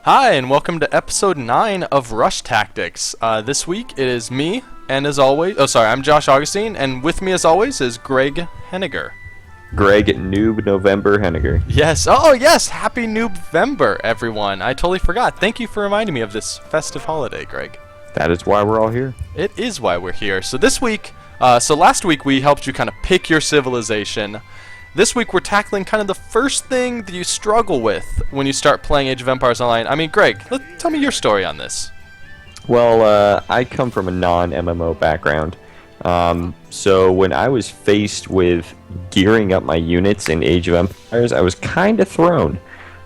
Hi, and welcome to episode 9 of RushTactics. This week it is me, and as always, I'm Josh Augustine, and with me as always is Greg Henniger. Greg Noob November Henniger. Yes, happy Noobvember, everyone. I totally forgot. Thank you for reminding me of this festive holiday, Greg. That is why we're all here. It is why we're here. So this week, last week we helped you kind of pick your civilization. This week we're tackling kind of the first thing that you struggle with when you start playing Age of Empires Online. I mean, Greg, tell me your story on this. Well, I come from a non-MMO background. So when I was faced with gearing up my units in Age of Empires, I was kind of thrown.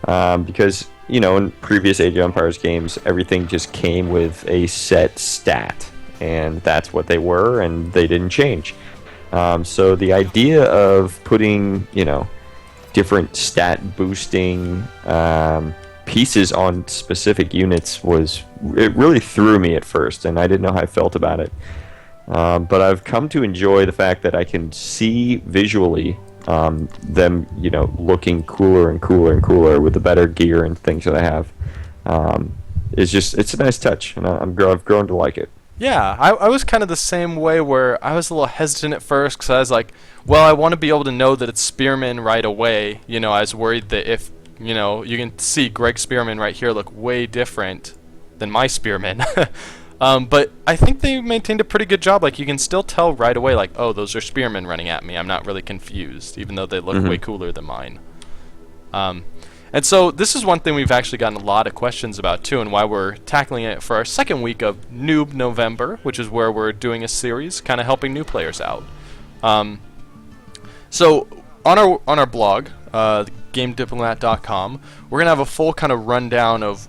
Because, you know, in previous Age of Empires games, everything just came with a set stat. And that's what they were, and they didn't change. So the idea of putting, different stat boosting pieces on specific units it really threw me at first, and I didn't know how I felt about it. But I've come to enjoy the fact that I can see visually them, looking cooler and cooler and cooler with the better gear and things that I have. It's a nice touch, and I've grown to like it. Yeah, I was kind of the same way where I was a little hesitant at first because I was like, well, I want to be able to know that it's Spearman right away. I was worried that if, you can see Greg's Spearman right here look way different than my Spearman. But I think they maintained a pretty good job. Like, you can still tell right away, like, oh, those are Spearmen running at me. I'm not really confused, even though they look way cooler than mine. And so this is one thing we've actually gotten a lot of questions about too, and why we're tackling it for our second week of Noob November, which is where we're doing a series kind of helping new players out. So on our blog, GameDiplomat.com, we're gonna have a full kind of rundown of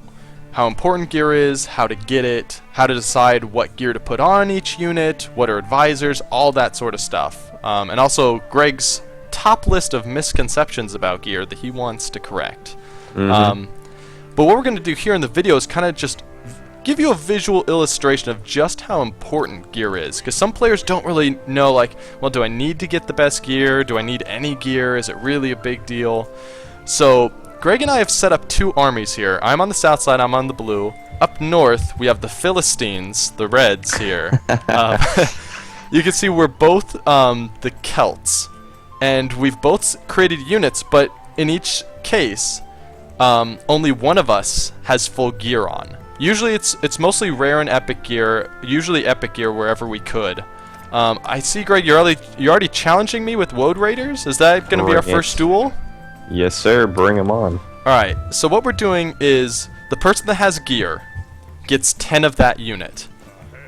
how important gear is, how to get it, how to decide what gear to put on each unit, what are advisors, all that sort of stuff, and also Greg's top list of misconceptions about gear that he wants to correct. But what we're going to do here in the video is kind of just give you a visual illustration of just how important gear is, because some players don't really know, like, well, do I need to get the best gear? Do I need any gear? Is it really a big deal? So Greg and I have set up two armies here. I'm on the south side, I'm on the blue. Up north we have the Philistines, the reds here. You can see we're both the Celts. And we've both created units, but in each case, only one of us has full gear on. Usually it's mostly rare and epic gear, usually epic gear wherever we could. I see, Greg, you're already challenging me with Woad Raiders? Is that going to be our first duel? Yes, sir. Bring them on. Alright, so what we're doing is the person that has gear gets 10 of that unit.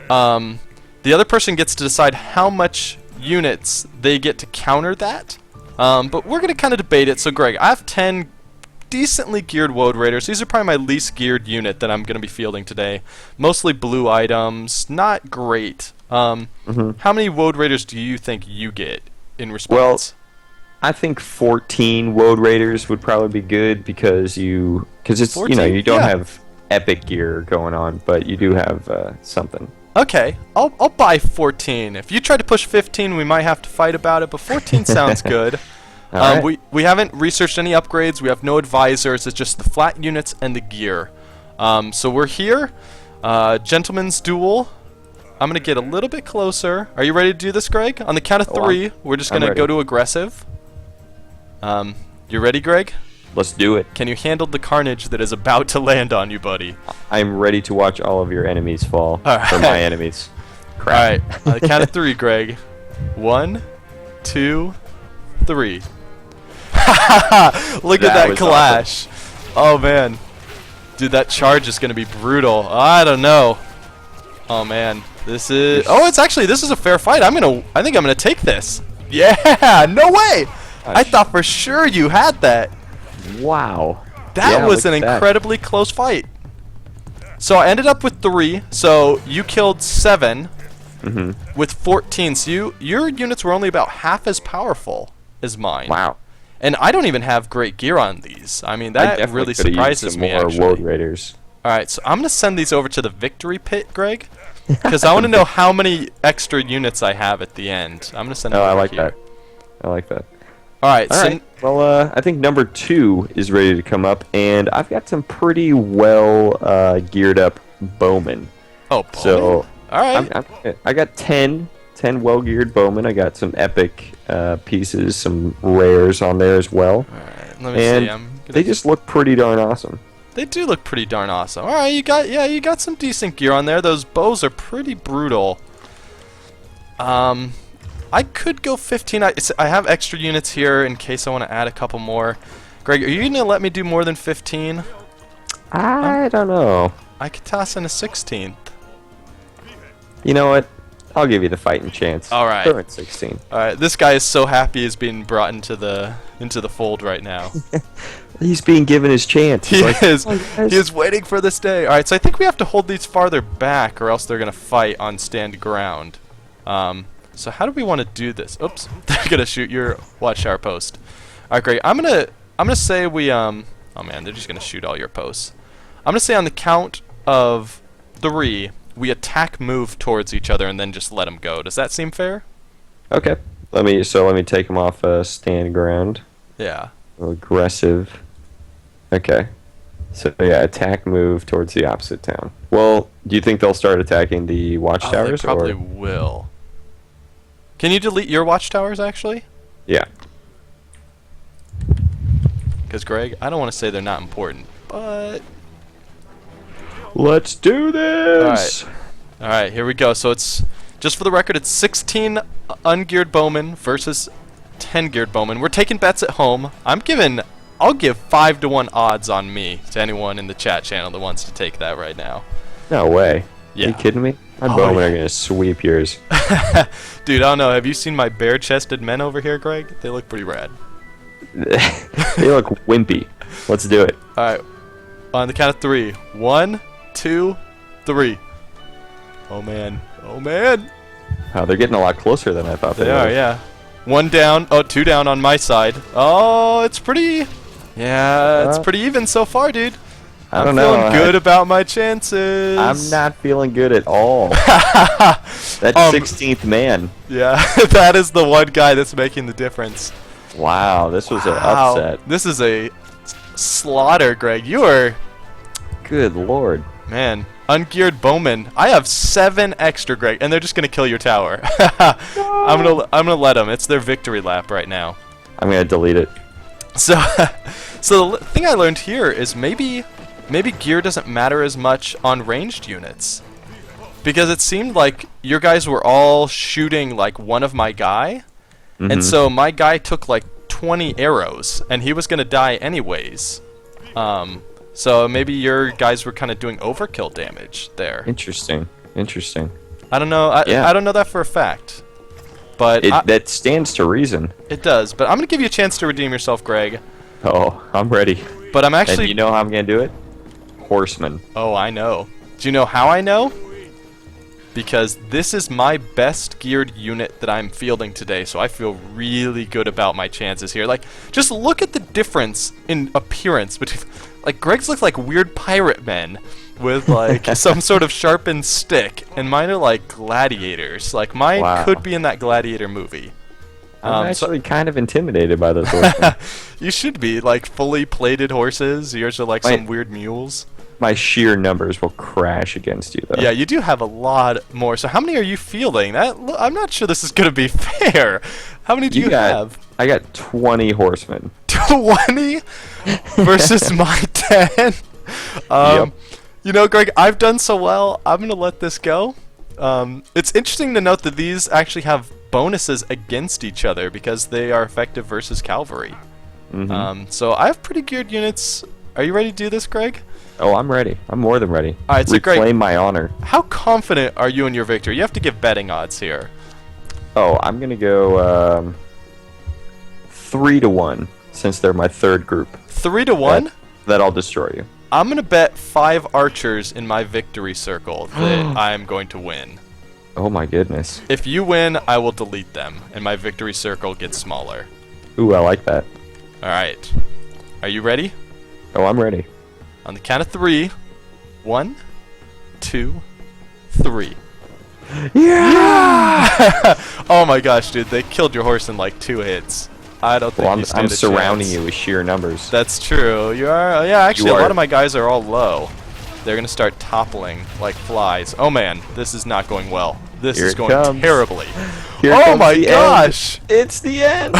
The other person gets to decide how much units they get to counter that, but we're gonna kind of debate it. So Greg, I have 10 decently geared Woad Raiders. These are probably my least geared unit that I'm gonna be fielding today. Mostly blue items, not great. How many Woad Raiders do you think you get in response? Well, I think 14 Woad Raiders would probably be good because it's 14? You don't have epic gear going on, but you do have something. Okay, I'll buy 14. If you try to push 15, we might have to fight about it, but 14 sounds good. Right. We haven't researched any upgrades. We have no advisors. It's just the flat units and the gear. So we're here. Gentleman's duel. I'm going to get a little bit closer. Are you ready to do this, Greg? On the count of 3, we're just going to go to aggressive. You ready, Greg? Let's do it. Can you handle the carnage that is about to land on you, buddy? I'm ready to watch all of your enemies fall. All right. Or my enemies. Crap. Alright, on the count of 3, Greg. 1, 2, 3. Look at that clash. Awesome. Oh, man. Dude, that charge is going to be brutal. I don't know. Oh, man. This is... Oh, this is a fair fight. I think I'm going to take this. Yeah, no way. I thought for sure you had that. Wow. That was an incredibly close fight. So I ended up with 3. So you killed 7 with 14. So your units were only about half as powerful as mine. Wow. And I don't even have great gear on these. I mean, that really surprises me, more actually. Woad Raiders. Alright, so I'm going to send these over to the victory pit, Greg. Because I want to know how many extra units I have at the end. I'm going to send them over I like here. that. I like that. All right. All So right. Well, I think number 2 is ready to come up, and I've got some pretty well geared up bowmen. oh, So all right. I got 10 well geared bowmen. I got some epic pieces, some rares on there as well. All right. Let me And see. they just look pretty darn awesome. They do look pretty darn awesome. All right, you got some decent gear on there. Those bows are pretty brutal. I could go 15. I have extra units here in case I want to add a couple more. Greg, are you gonna let me do more than 15? I don't know. I could toss in a 16th. You know what? I'll give you the fighting chance. All right. Throw in 16. All right, this guy is so happy he's being brought into the fold right now. He's being given his chance. He He's like, is. "Oh, guys." He is waiting for this day. All right, so I think we have to hold these farther back, or else they're gonna fight on stand ground. So how do we want to do this? Oops, they're gonna shoot your watchtower post. All right, great. I'm gonna say we Oh man, they're just gonna shoot all your posts. I'm gonna say on the count of 3, we attack, move towards each other, and then just let them go. Does that seem fair? Okay. Let me take him off stand ground. Yeah. Aggressive. Okay. So yeah, attack, move towards the opposite town. Well, do you think they'll start attacking the watchtowers? They probably or? will. Can you delete your watchtowers actually? Yeah. Because Greg, I don't want to say they're not important, but Let's do this. All right, here we go. So it's just for the record, it's 16 ungeared bowmen versus 10 geared bowmen. We're taking bets at home. I'll give 5-to-1 odds on me to anyone in the chat channel that wants to take that right now. No way. Yeah. Are you kidding me? My Oh, bowmen yeah. are gonna sweep yours. Dude, I don't know. Have you seen my bare-chested men over here, Greg? They look pretty rad. They look wimpy. Let's do it. All right, on the count of 3. 1, 2, 3. Oh man. Oh man. Wow, they're getting a lot closer than I thought They they are, were. yeah. 1 down. Oh, 2 down on my side. Oh, it's pretty. Yeah, it's pretty even so far, dude. I don't I'm know. feeling good about my chances. I'm not feeling good at all. That 16th man. Yeah, that is the one guy that's making the difference. Wow, this was an Wow. upset. This is a slaughter, Greg. You are, Good lord. man, ungeared bowman. I have 7 extra, Greg, and they're just gonna kill your tower. I'm gonna let them. It's their victory lap right now. I'm gonna delete it. So, so the thing I learned here is maybe gear doesn't matter as much on ranged units, because it seemed like your guys were all shooting like one of my guy, and so my guy took like 20 arrows, and he was gonna die anyways. So maybe your guys were kind of doing overkill damage there. Interesting. Interesting. I don't know. I don't know that for a fact, but That stands to reason. it does. But I'm gonna give you a chance to redeem yourself, Greg. Oh, I'm ready. But I'm And actually. you know how I'm gonna do it? Horseman. Oh, I know. Do you know how I know? Because this is my best geared unit that I'm fielding today, so I feel really good about my chances here. Like, just look at the difference in appearance between. Like, Greg's look like weird pirate men with, like, some sort of sharpened stick, and mine are like gladiators. Like, mine Wow. could be in that gladiator movie. I'm So- actually kind of intimidated by those horsemen. You should be, like, fully plated horses. Yours are like Wait. some weird mules. My sheer numbers will crash against you, though. Yeah, you do have a lot more. So how many are you fielding? I'm not sure this is going to be fair. How many do you have? I got 20 horsemen. 20 versus my 10? Yep. You know, Greg, I've done so well. I'm going to let this go. It's interesting to note that these actually have bonuses against each other because they are effective versus cavalry. So I have pretty geared units. Are you ready to do this, Greg? Oh, I'm ready. I'm more than ready. All right, so Reclaim Greg, my honor. how confident are you in your victory? You have to give betting odds here. Oh, I'm gonna go 3-1 since they're my third group. 3-1? That I'll destroy you. I'm gonna bet 5 archers in my victory circle that I'm going to win. Oh my goodness. If you win, I will delete them, and my victory circle gets smaller. Ooh, I like that. All right. Are you ready? Oh, I'm ready. On the count of 3. 1, 2, 3. Yeah! Oh my gosh, dude! They killed your horse in like 2 hits. I don't think Well, you stand I'm a surrounding chance. you with sheer numbers. That's true. You are. Yeah, actually, You a lot are. of my guys are all low. They're gonna start toppling like flies. Oh man, this is not going well. This Here is it going comes. terribly. Here Oh comes my the gosh! end. It's the end.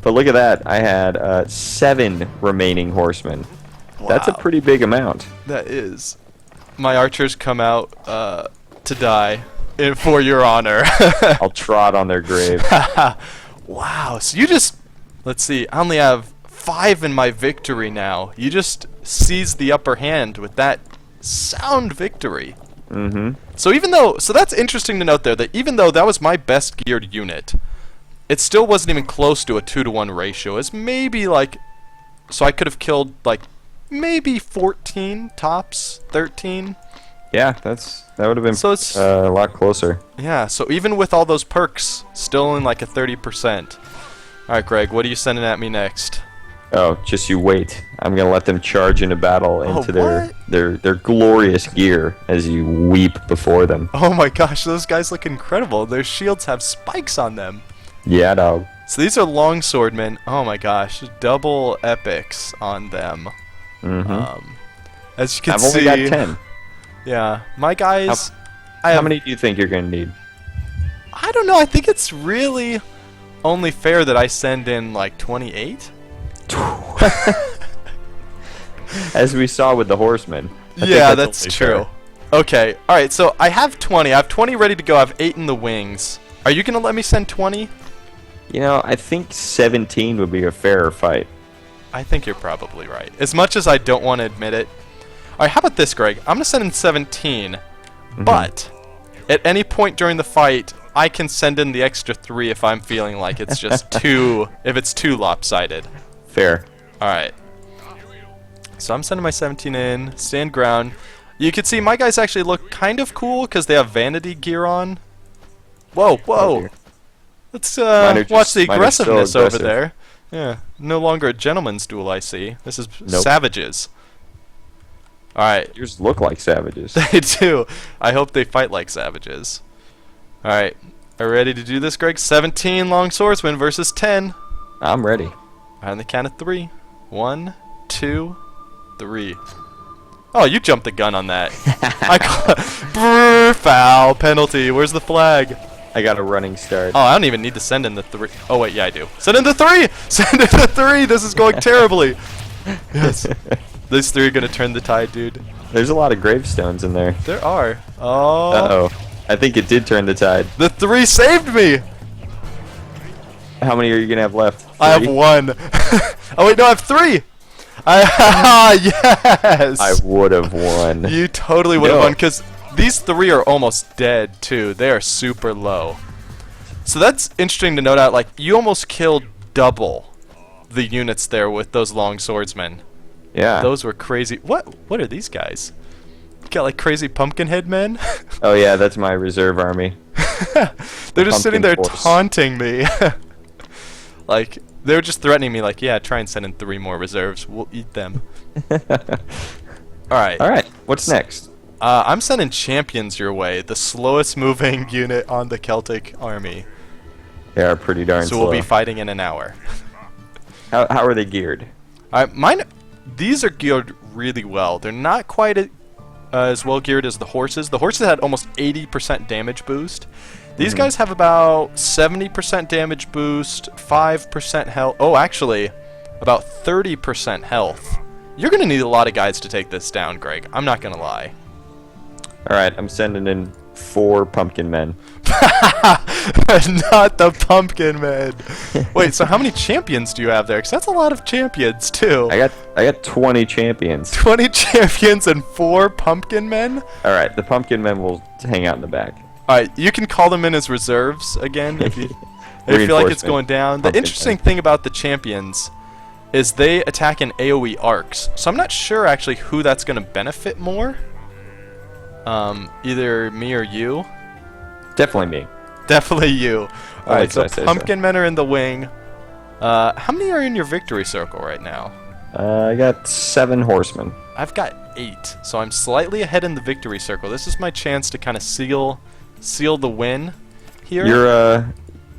But look at that. I had 7 remaining horsemen. That's a Wow. pretty big amount. That is. My archers come out to die for your honor. I'll trot on their grave. Wow. So you just, let's see, I only have 5 in my victory now. You just seized the upper hand with that sound victory. Mm-hmm. So so that's interesting to note there, that even though that was my best geared unit, it still wasn't even close to a 2-to-1 ratio. It's maybe like, so I could have killed like maybe 14 tops, 13. Yeah, that would have been So it's a lot closer. yeah. So even with all those perks, still in like a 30%. All right, Greg, what are you sending at me next? Oh, just you wait. I'm gonna let them charge into battle into what? their glorious gear as you weep before them. Oh my gosh, those guys look incredible. Their shields have spikes on them. Yeah, dog. So these are longswordmen. Oh my gosh, double epics on them. Mm-hmm. As you can I've see, only got 10. yeah, my guys. I How have, many do you think you're gonna need? I don't know. I think it's really only fair that I send in like 28. As we saw with the horsemen. I think Yeah, that's only true. fair. Okay, all right. So I have 20. I have 20 ready to go. I have 8 in the wings. Are you gonna let me send 20? You know, I think 17 would be a fairer fight. I think you're probably right. As much as I don't want to admit it. All right, how about this, Greg? I'm gonna send in 17, but at any point during the fight, I can send in the extra 3 if I'm feeling like it's just if it's too lopsided. Fair. All right. So I'm sending my 17 in. Stand ground. You can see my guys actually look kind of cool because they have vanity gear on. Whoa, whoa. dear. Let's Mine are watch the mine are so aggressiveness over aggressive. there. Yeah, no longer a gentleman's duel, I see. This is Nope. savages. All right. Yours look like savages. They do. I hope they fight like savages. All right. Are you ready to do this, Greg? 17 long swordsmen versus 10. I'm ready. All right, on the count of 3. 1, 2, 3. Oh, you jumped the gun on that. Brrr, foul penalty. Where's the flag? I got a running start. Oh, I don't even need to send in the 3. Oh wait, yeah, I do. Send in the 3. Send in the 3. This is going terribly. Yes. These 3 are gonna turn the tide, dude. There's a lot of gravestones in there. There are. Oh. Uh-oh. I think it did turn the tide. The 3 saved me. How many are you going to have left? I have 3? 1. Oh wait, no, I have 3. Yes. I would have won. You totally would have No. won because these 3 are almost dead too. They are super low. So that's interesting to note out. Like you almost killed double the units there with those long swordsmen. Yeah. Those were crazy. What are these guys? Got like crazy pumpkin head men? Oh yeah, that's my reserve army. They're just sitting pumpkin there force. taunting me. Like they're just threatening me like, yeah, try and send in 3 more reserves. We'll eat them. Alright. All right. What's next? I'm sending champions your way, the slowest moving unit on the Celtic army. They are pretty darn So slow. we'll be fighting in an hour. How are they geared? These are geared really well. They're not quite as well geared as the horses. The horses had almost 80% damage boost. These guys have about 70% damage boost, 5% health. Oh, actually, about 30% health. You're going to need a lot of guys to take this down, Greg. I'm not going to lie. All right, I'm sending in 4 pumpkin men. Not the pumpkin man. Wait, so how many champions do you have there? Because that's a lot of champions, too. I got 20 champions. 20 champions and 4 pumpkin men? All right, the pumpkin men will hang out in the back. Alright, you can call them in as reserves again if you feel like it's Reinforcement. going down. The Pumpkin interesting men. thing about the champions is they attack in AoE arcs. So I'm not sure actually who that's going to benefit more. Either me or you. Definitely me. Definitely you. Alright, so I say so. pumpkin men are in the wing. How many are in your victory circle right now? I got 7 horsemen. I've got 8, so I'm slightly ahead in the victory circle. This is my chance to kind of seal the win here.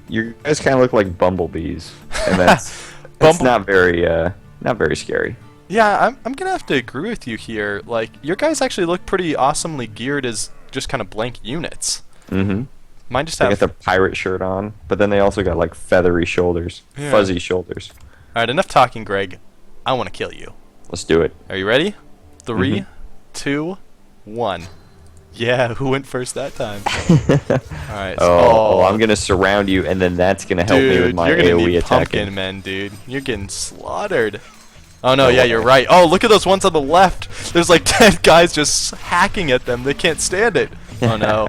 You guys kind of look like bumblebees, and that's not very scary. Yeah, I'm gonna have to agree with you here. Like, your guys actually look pretty awesomely geared as just kind of blank units. Mm-hmm. Mine just They have... got their pirate shirt on, but then they also got like feathery shoulders, Yeah. fuzzy shoulders. Alright, enough talking, Greg. I want to kill you. Let's do it. Are you ready? 3, 2, 1. Yeah, who went first that time? Alright, Oh, I'm gonna surround you, and then that's gonna help me with my you're gonna AoE need attacking. pumpkin men, dude. You're getting slaughtered. Oh no, yeah, you're right. Oh, look at those ones on the left. There's like 10 guys just hacking at them. They can't stand it. Oh no.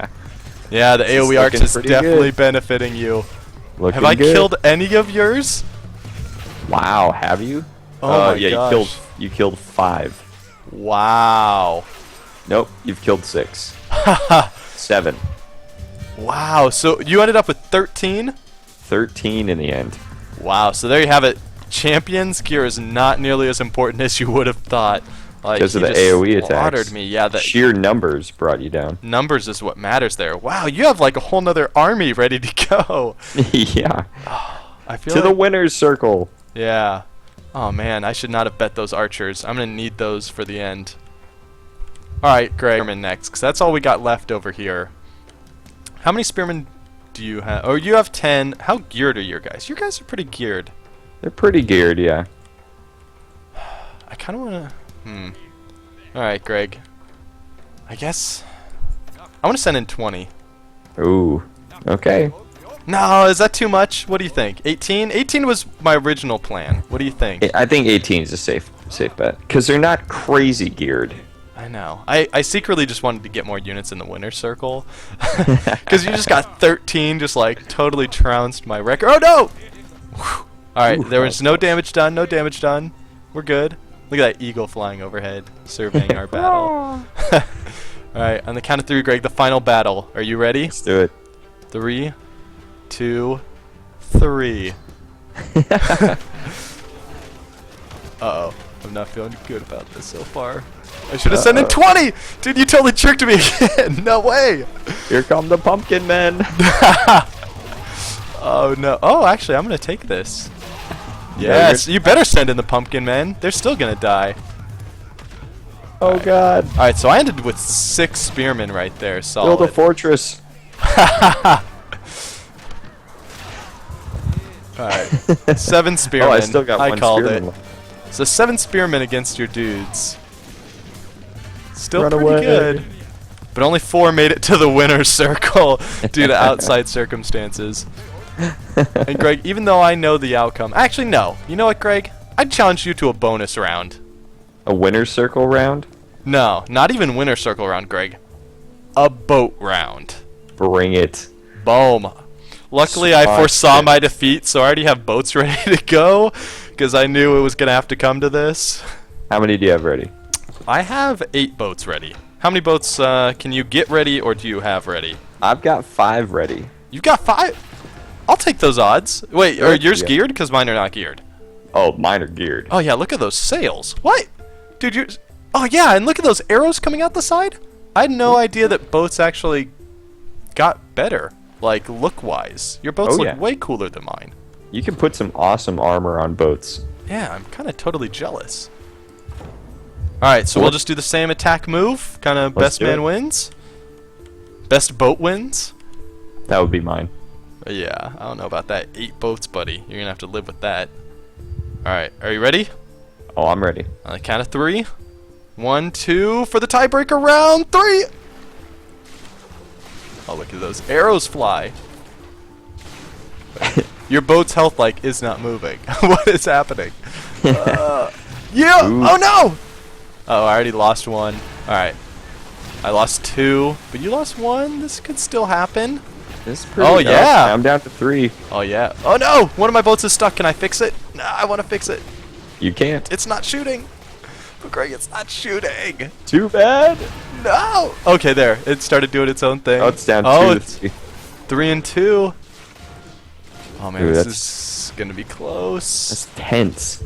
Yeah, the This is AoE arch looking is pretty definitely good. benefiting you. Looking Have I good. killed any of yours? Wow, have you? Oh my yeah, gosh. you killed 5. Wow. Nope, you've killed 6. 7. Wow, so you ended up with 13? 13 in the end. Wow, so there you have it. Champions gear is not nearly as important as you would have thought. Like, Because of you the just AoE slaughtered attacks. me. Yeah, the Sheer numbers brought you down. numbers is what matters there. Wow, you have like a whole nother army ready to go. Yeah. I feel To the like, winner's circle. yeah. Oh man, I should not have bet those archers. I'm gonna need those for the end. All right, Greg, spearmen next, because that's all we got left over here. How many spearmen do you have? Oh, you have 10. How geared are your guys? Your guys are pretty geared. They're pretty geared, yeah. I kind of want to... Alright, Greg. I guess... I want to send in 20. Ooh. Okay. No, is that too much? What do you think? 18? 18 was my original plan. What do you think? I think 18 is a safe bet. Because they're not crazy geared. I know. I secretly just wanted to get more units in the winner's circle. Because you just got 13, just like totally trounced my record. Oh no! Alright, there was no damage done, no damage done. We're good. Look at that eagle flying overhead, surveying our battle. Alright, on the count of 3, Greg, the final battle. Are you ready? Let's do it. 3, 2, 3. Uh-oh. I'm not feeling good about this so far. I should have sent in 20! Dude, you totally tricked me again! No way! Here come the pumpkin men. Oh no. Oh, actually, I'm gonna take this. Yeah, Yes, you better send in the pumpkin men. They're still gonna die. Oh god. Alright, so I ended with 6 spearmen right there. Build a Solid. fortress. Alright. 7 spearmen. Oh, I still got one called spearman it. left. So 7 spearmen against your dudes. Still Run pretty away. good. But only 4 made it to the winner's circle due to outside circumstances. And Greg, even though I know the outcome, actually no. You know what, Greg? I'd challenge you to a bonus round. A winner's circle round? No, not even winner circle round, Greg. A boat round. Bring it. Boom. Luckily, I Smart foresaw shit. my defeat, so I already have boats ready to go, because I knew it was going to have to come to this. How many do you have ready? I have 8 boats ready. How many boats can you get ready, or do you have ready? I've got 5 ready. You've got 5? I'll take those odds. Wait, are yours Yeah. geared? Because mine are not geared. Oh, mine are geared. Oh yeah, look at those sails. What? Dude, you're... Oh yeah, and look at those arrows coming out the side. I had no idea that boats actually got better, like look-wise. Your boats Oh, look yeah. way cooler than mine. You can put some awesome armor on boats. Yeah, I'm kind of totally jealous. Alright, so we'll just do the same attack move. Kind of Let's best do man it. wins. Best boat wins. That would be mine. Yeah, I don't know about that. 8 boats, buddy. You're going to have to live with that. Alright, are you ready? Oh, I'm ready. On the count of 3. 1, 2, for the tiebreaker round 3! Oh, look at those arrows fly. Your boat's health, like, is not moving. What is happening? Yeah! Ooh. Oh, no! Oh, I already lost 1. Alright. I lost 2, but you lost 1. This could still happen. This is pretty Oh, tough. yeah. I'm down to 3. Oh, yeah. Oh, no! One of my boats is stuck. Can I fix it? No, I want to fix it. You can't. It's not shooting. But Greg, it's not shooting. Too bad. No! Okay, there. It started doing its own thing. Oh, it's down Oh, 2 to it's 3. 3 and 2. Oh, man, Ooh, this that's- is going to be close. That's tense.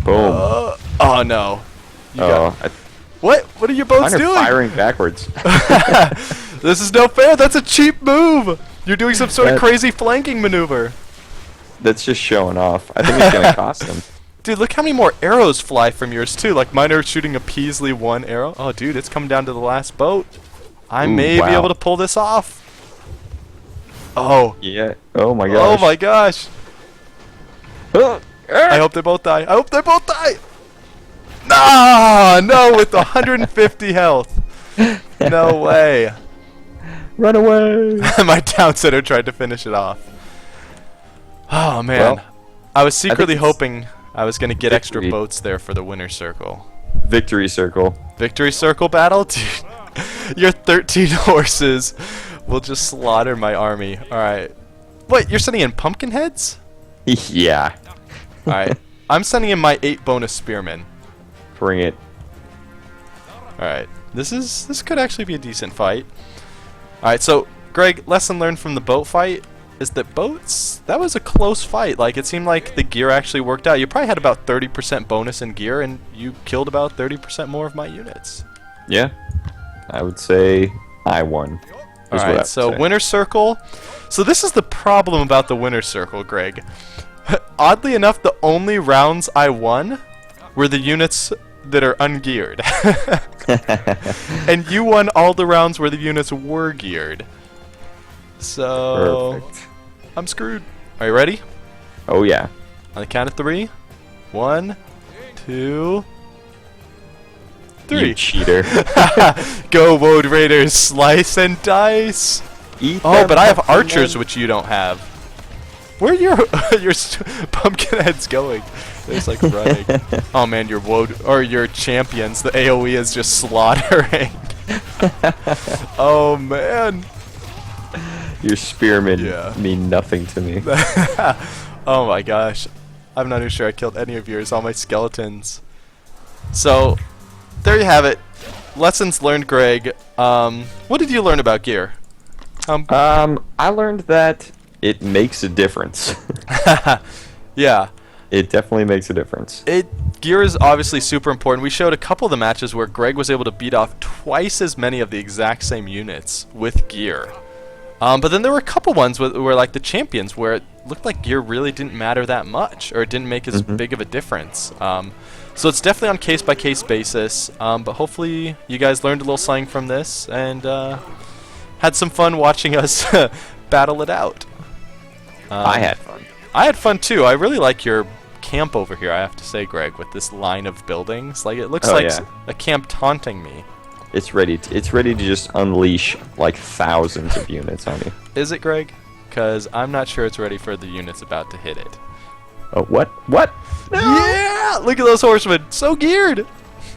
Boom. Oh, no. You Oh, got... What? What are your boats mine are doing? firing backwards. This is no fair. That's a cheap move. You're doing some sort of crazy flanking maneuver. That's just showing off. I think it's gonna cost him. Dude, look how many more arrows fly from yours too. Like mine are shooting a Peasley 1 arrow. Oh, dude, it's coming down to the last boat. I may be able to pull this off. Oh. Yeah. Oh my gosh. Oh my gosh. I hope they both die. I hope they both die. Nah, no, with 150 health. No way. Run away. My down center tried to finish it off. Oh man. Well, I was secretly hoping I was going to get extra victory. boats there for the winner circle. Victory circle. Victory circle battle? Dude, your 13 horses will just slaughter my army. Alright. Wait, you're sending in pumpkin heads? Yeah. Alright. I'm sending in my 8 bonus spearmen. Bring it. Alright. This could actually be a decent fight. Alright, so Greg, lesson learned from the boat fight is that boats, that was a close fight. Like, it seemed like the gear actually worked out. You probably had about 30% bonus in gear, and you killed about 30% more of my units. Yeah. I would say I won. Alright, so winner circle. So this is the problem about the winner circle, Greg. Oddly enough, the only rounds I won were the units that are ungeared. And you won all the rounds where the units were geared. So Perfect. I'm screwed. Are you ready? Oh yeah. On the count of 3. 1, 2, 3. You cheater. Go, Woad Raiders, slice and dice. Eat Oh, them but I have pumpkin archers, men. which you don't have. Where are your pumpkin heads going? They're just like running. Oh man, your Woad or your champions, the AOE is just slaughtering. Oh man. Your spearmen Yeah. mean nothing to me. Oh my gosh. I'm not even sure I killed any of yours, all my skeletons. So, there you have it. Lessons learned, Greg. What did you learn about gear? I learned that it makes a difference. Yeah. It definitely makes a difference. Gear is obviously super important. We showed a couple of the matches where Greg was able to beat off twice as many of the exact same units with gear. But then there were a couple ones where like the champions, where it looked like gear really didn't matter that much, or it didn't make as big of a difference. So it's definitely on case-by-case basis, but hopefully you guys learned a little something from this, and had some fun watching us battle it out. I had fun. I had fun too. I really like your camp over here, I have to say, Greg, with this line of buildings. Like, it looks like a camp taunting me. It's ready to just unleash like thousands of units on you. Is it, Greg? Because I'm not sure it's ready for the units about to hit it. Oh, what? What? No! Yeah! Look at those horsemen. So geared.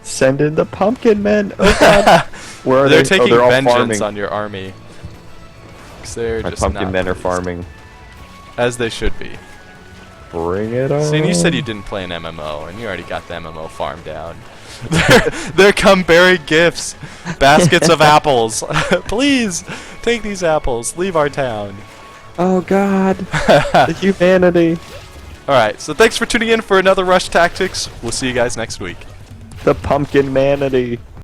Send in the pumpkin men. Oh god. Where are They're they? taking They're all vengeance farming. on your army. 'Cause they're My just pumpkin not men are pleased. farming. As they should be. Bring it on. See, and you said you didn't play an MMO, and you already got the MMO farm down. There come berry gifts. Baskets of apples. Please, take these apples. Leave our town. Oh god. The humanity. Alright, so thanks for tuning in for another Rush Tactics. We'll see you guys next week. The pumpkin manity.